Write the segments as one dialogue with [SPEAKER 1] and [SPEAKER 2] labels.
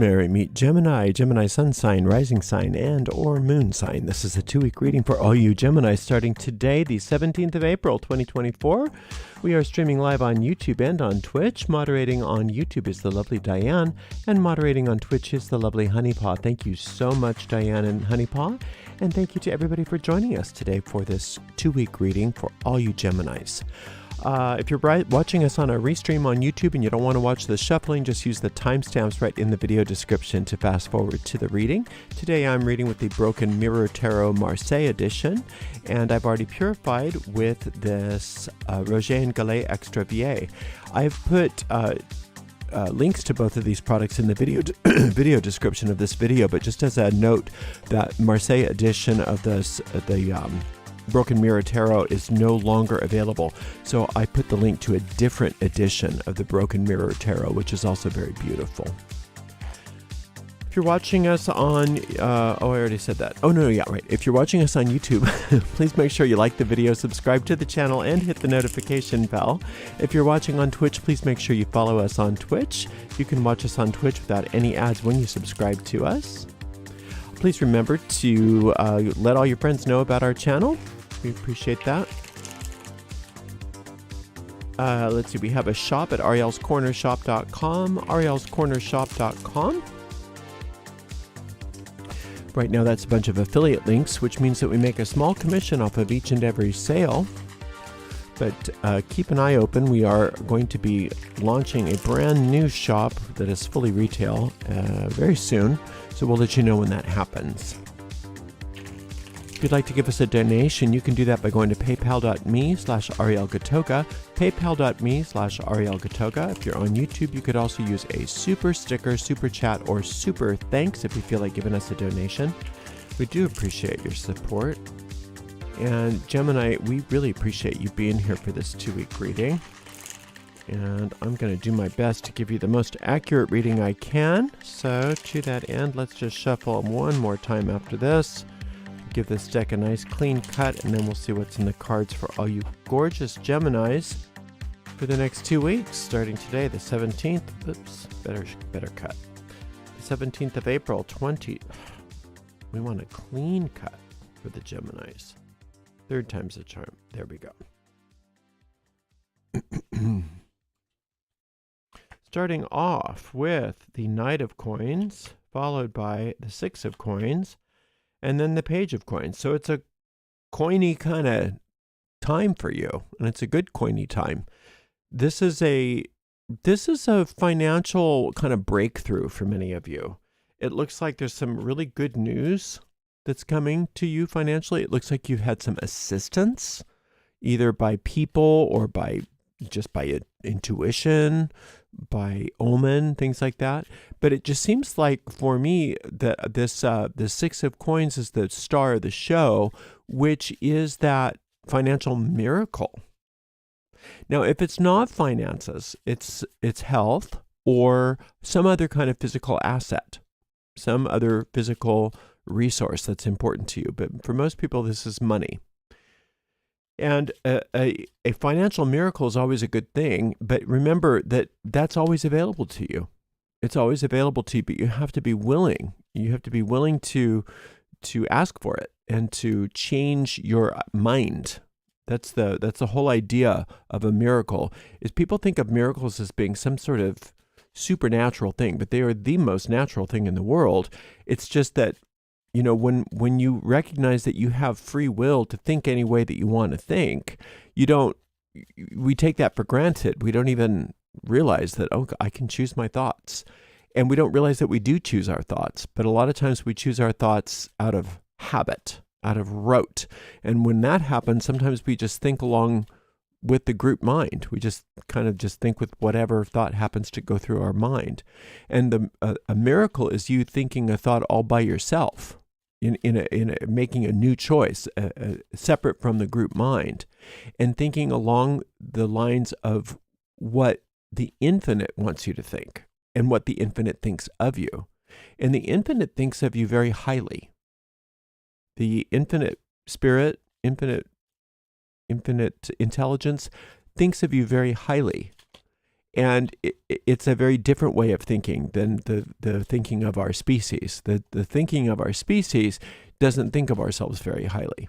[SPEAKER 1] extraordinary. Meet Gemini, Gemini sun sign, rising sign, and or moon sign. This is a 2-week reading for all you Gemini starting today, the 17th of April, 2024. We are streaming live on YouTube and on Twitch. Moderating on YouTube is the lovely Diane, and moderating on Twitch is the lovely Honeypaw. Thank you so much, Diane and Honeypaw, and thank you to everybody for joining us today for this 2-week reading for all you Geminis. If you're watching us on a restream on YouTube and you don't want to watch the shuffling, just use the timestamps right in the video description to fast forward to the reading. Today I'm reading with the Broken Mirror Tarot Marseille edition, and I've already purified with this Roger and Gallet Extra VA. I've put links to both of these products in the video description of this video, but just as a note, that Marseille edition of the Broken Mirror Tarot is no longer available, so I put the link to a different edition of the Broken Mirror Tarot, which is also very beautiful. If you're watching us on, I already said that. Oh, no, yeah, right. If you're watching us on YouTube, please make sure you like the video, subscribe to the channel, and hit the notification bell. If you're watching on Twitch, please make sure you follow us on Twitch. You can watch us on Twitch without any ads when you subscribe to us. Please remember to let all your friends know about our channel. We appreciate that. Let's see, we have a shop at arielscornershop.com, arielscornershop.com. Right now that's a bunch of affiliate links, which means that we make a small commission off of each and every sale. But keep an eye open. We are going to be launching a brand new shop that is fully retail very soon, so we'll let you know when that happens. If you'd like to give us a donation, you can do that by going to paypal.me/Ariel Gatoga, paypal.me/Ariel Gatoga. If you're on YouTube, you could also use a super sticker, super chat, or super thanks if you feel like giving us a donation. We do appreciate your support. And Gemini, we really appreciate you being here for this 2-week reading. And I'm going to do my best to give you the most accurate reading I can. So to that end, let's just shuffle one more time after this. Give this deck a nice clean cut, and then we'll see what's in the cards for all you gorgeous Geminis for the next 2 weeks, starting today, the 17th. Oops, better cut. The 17th of April, we want a clean cut for the Geminis. 3rd time's the charm. There we go. Starting off with the Knight of Coins, followed by the 6 of Coins, and then the Page of Coins. So it's a coiny kind of time for you, and it's a good coiny time. This is a financial kind of breakthrough for many of you. It looks like there's some really good news that's coming to you financially. It looks like you've had some assistance, either by people or by intuition, by omen, things like that. But it just seems like for me that the 6 of Coins is the star of the show, which is that financial miracle. Now, if it's not finances, it's health or some other kind of physical asset, some other physical resource that's important to you. But for most people, this is money. And a financial miracle is always a good thing, but remember that that's always available to you. It's always available to you, but you have to be willing. You have to be willing to ask for it and to change your mind. That's the whole idea of a miracle. Is people think of miracles as being some sort of supernatural thing, but they are the most natural thing in the world. It's just that, you know, when you recognize that you have free will to think any way that you want to think, we take that for granted. We don't even realize that, oh, I can choose my thoughts. And we don't realize that we do choose our thoughts. But a lot of times we choose our thoughts out of habit, out of rote. And when that happens, sometimes we just think along with the group mind. We just kind of think with whatever thought happens to go through our mind. And a miracle is you thinking a thought all by yourself, making a new choice, separate from the group mind, and thinking along the lines of what the infinite wants you to think and what the infinite thinks of you. And the infinite thinks of you very highly. The infinite spirit, infinite intelligence thinks of you very highly. And it's a very different way of thinking than the thinking of our species. The thinking of our species doesn't think of ourselves very highly.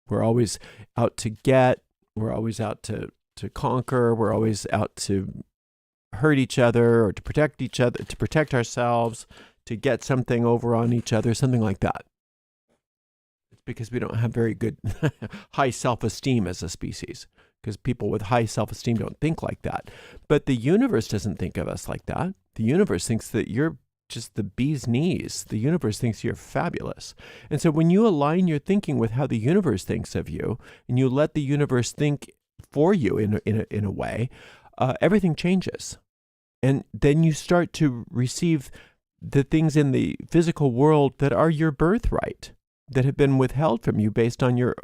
[SPEAKER 1] We're always out to get, we're always out to conquer, we're always out to hurt each other or to protect each other, to protect ourselves, to get something over on each other, something like that. It's because we don't have very good high self-esteem as a species, because people with high self-esteem don't think like that. But the universe doesn't think of us like that. The universe thinks that you're just the bee's knees. The universe thinks you're fabulous. And so when you align your thinking with how the universe thinks of you, and you let the universe think for you in a way, everything changes. And then you start to receive the things in the physical world that are your birthright, that have been withheld from you based on your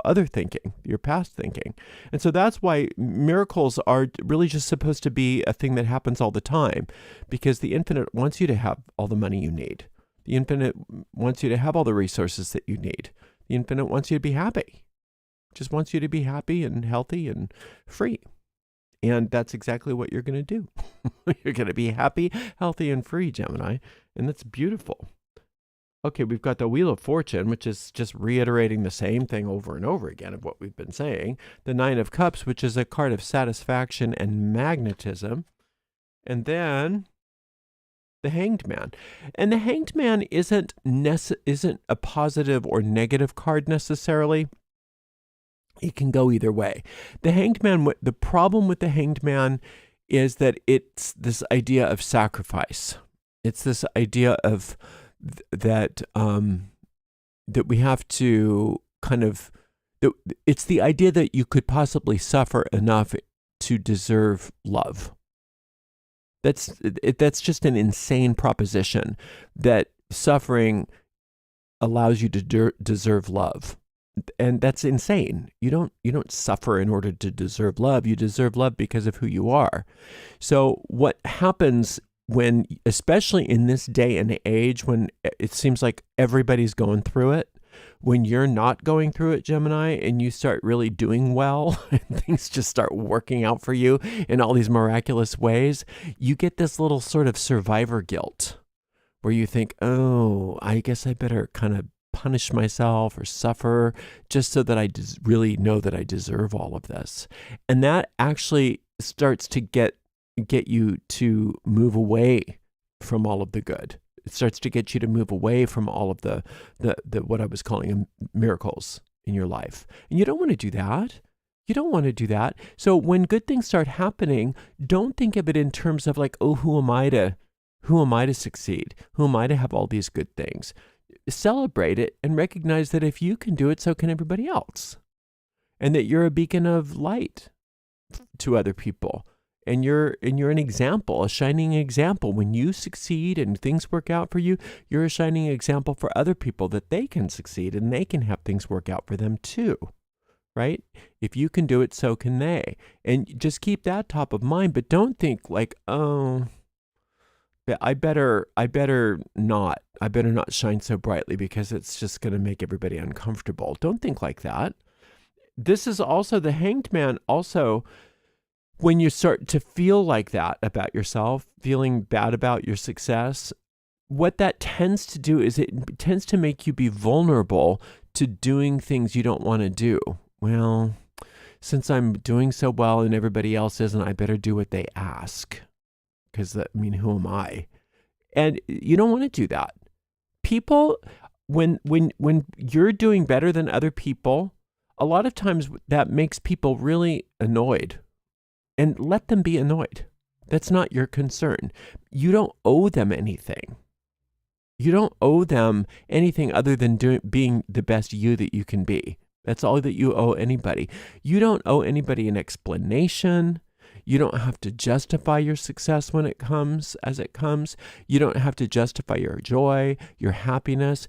[SPEAKER 1] other thinking, your past thinking. And so that's why miracles are really just supposed to be a thing that happens all the time, because the infinite wants you to have all the money you need. The infinite wants you to have all the resources that you need. The infinite wants you to be happy. Just wants you to be happy and healthy and free. And that's exactly what you're going to do. You're going to be happy, healthy, and free, Gemini. And that's beautiful. Okay, we've got the Wheel of Fortune, which is just reiterating the same thing over and over again of what we've been saying. The Nine of Cups, which is a card of satisfaction and magnetism. And then the Hanged Man. And the Hanged Man isn't a positive or negative card necessarily. It can go either way. The Hanged Man, the problem with the Hanged Man is that it's this idea of sacrifice. It's this idea of that we have to it's the idea that you could possibly suffer enough to deserve love. That's just an insane proposition, that suffering allows you to deserve love. And that's insane. You don't suffer in order to deserve love. You deserve love because of who you are. So what happens when, especially in this day and age, when it seems like everybody's going through it, when you're not going through it, Gemini, and you start really doing well, and things just start working out for you in all these miraculous ways, you get this little sort of survivor guilt where you think, oh, I guess I better kind of punish myself or suffer just so that I really know that I deserve all of this. And that actually starts to get you to move away from all of the good. It starts to get you to move away from all of the what I was calling miracles in your life. And you don't want to do that. You don't want to do that. So when good things start happening, don't think of it in terms of like, oh, who am I to succeed? Who am I to have all these good things? Celebrate it and recognize that if you can do it, so can everybody else. And that you're a beacon of light to other people. And you're an example, a shining example. When you succeed and things work out for you, you're a shining example for other people that they can succeed and they can have things work out for them too, right? If you can do it, so can they. And just keep that top of mind, but don't think like, oh, I better not shine so brightly because it's just going to make everybody uncomfortable. Don't think like that. This is also the Hanged Man. Also, when you start to feel like that about yourself, feeling bad about your success, what that tends to do is it tends to make you be vulnerable to doing things you don't want to do. Well, since I'm doing so well and everybody else isn't, I better do what they ask. Because, who am I? And you don't want to do that. People, when you're doing better than other people, a lot of times that makes people really annoyed. And let them be annoyed. That's not your concern. You don't owe them anything. You don't owe them anything other than being the best you that you can be. That's all that you owe anybody. You don't owe anybody an explanation. You don't have to justify your success when it comes, as it comes. You don't have to justify your joy, your happiness.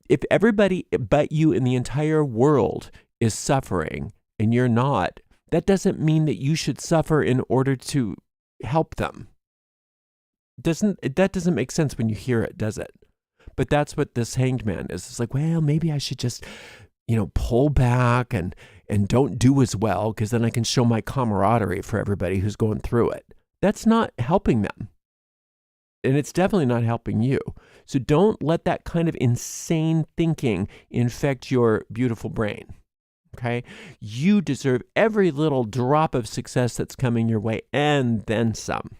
[SPEAKER 1] If everybody but you in the entire world is suffering and you're not, that doesn't mean that you should suffer in order to help them. That doesn't make sense when you hear it, does it? But that's what this Hanged Man is. It's like, well, maybe I should just, pull back and don't do as well, because then I can show my camaraderie for everybody who's going through it. that's not helping them. And it's definitely not helping you. So don't let that kind of insane thinking infect your beautiful brain. Okay? You deserve every little drop of success that's coming your way, and then some.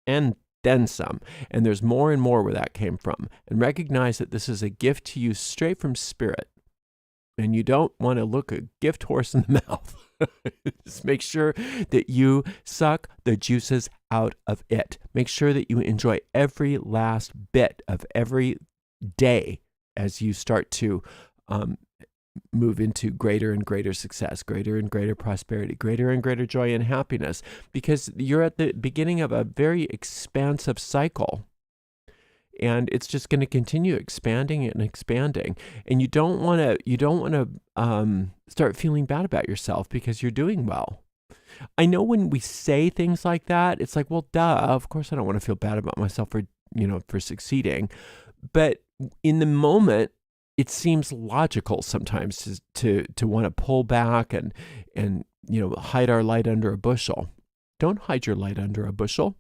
[SPEAKER 1] And then some. And there's more and more where that came from. And recognize that this is a gift to you straight from Spirit. And you don't want to look a gift horse in the mouth. Just make sure that you suck the juices out of it. Make sure that you enjoy every last bit of every day as you start to move into greater and greater success, greater and greater prosperity, greater and greater joy and happiness, because you're at the beginning of a very expansive cycle. And it's just going to continue expanding and expanding. And you don't want to start feeling bad about yourself because you're doing well. I know when we say things like that, it's like, well, duh, of course I don't want to feel bad about myself for succeeding. But in the moment, it seems logical sometimes to want to pull back and hide our light under a bushel. Don't hide your light under a bushel.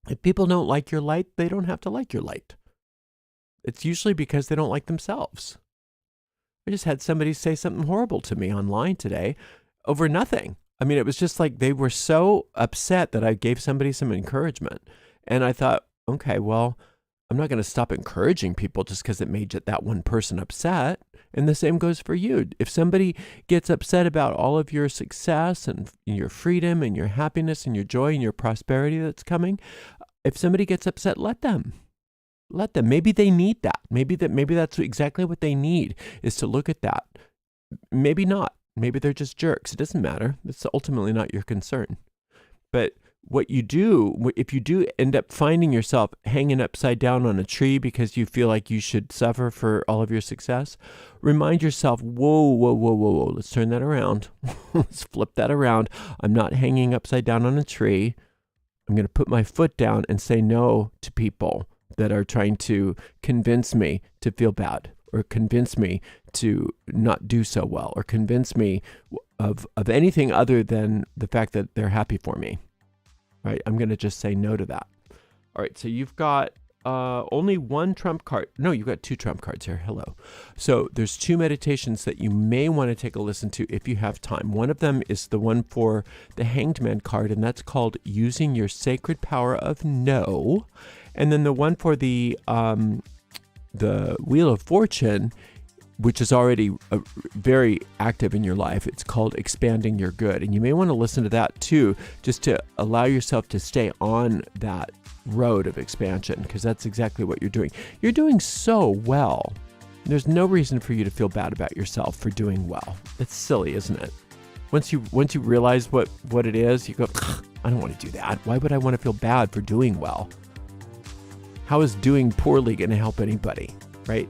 [SPEAKER 1] If people don't like your light, they don't have to like your light. It's usually because they don't like themselves. I just had somebody say something horrible to me online today over nothing. I mean, it was just like they were so upset that I gave somebody some encouragement. And I thought, okay, well, I'm not going to stop encouraging people just because it made that one person upset. And the same goes for you. If somebody gets upset about all of your success and your freedom and your happiness and your joy and your prosperity that's coming, if somebody gets upset, let them. Let them. Maybe they need that. Maybe that's exactly what they need, is to look at that. Maybe not. Maybe they're just jerks. It doesn't matter. It's ultimately not your concern. But what you do, if you do end up finding yourself hanging upside down on a tree because you feel like you should suffer for all of your success, remind yourself, whoa, let's turn that around. Let's flip that around. I'm not hanging upside down on a tree. I'm going to put my foot down and say no to people that are trying to convince me to feel bad, or convince me to not do so well, or convince me of anything other than the fact that they're happy for me. Right? I'm going to just say no to that. All right. So you've got only one trump card. No, you've got two trump cards here. Hello. So there's two meditations that you may want to take a listen to if you have time. One of them is the one for the Hanged Man card, and that's called Using Your Sacred Power of No. And then the one for the Wheel of Fortune, which is already very active in your life. It's called Expanding Your Good. And you may want to listen to that too, just to allow yourself to stay on that road of expansion, because that's exactly what you're doing. You're doing so well. There's no reason for you to feel bad about yourself for doing well. It's silly, isn't it? Once you realize what it is, you go, I don't want to do that. Why would I want to feel bad for doing well? How is doing poorly going to help anybody? Right?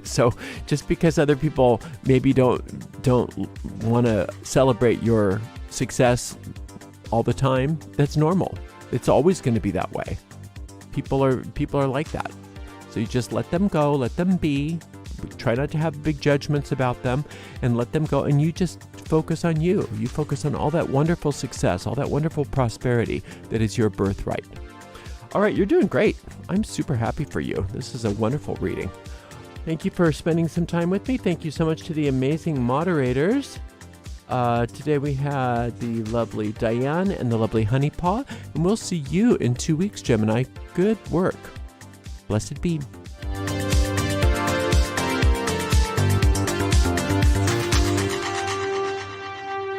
[SPEAKER 1] So just because other people maybe don't want to celebrate your success all the time, that's normal. It's always going to be that way. People are like that. So you just let them go, let them be. Try not to have big judgments about them, and let them go. And you just focus on you. You focus on all that wonderful success, all that wonderful prosperity that is your birthright. All right, you're doing great. I'm super happy for you. This is a wonderful reading. Thank you for spending some time with me. Thank you so much to the amazing moderators. Today we had the lovely Diane and the lovely Honey Paw, and we'll see you in 2 weeks, Gemini. Good work. Blessed be.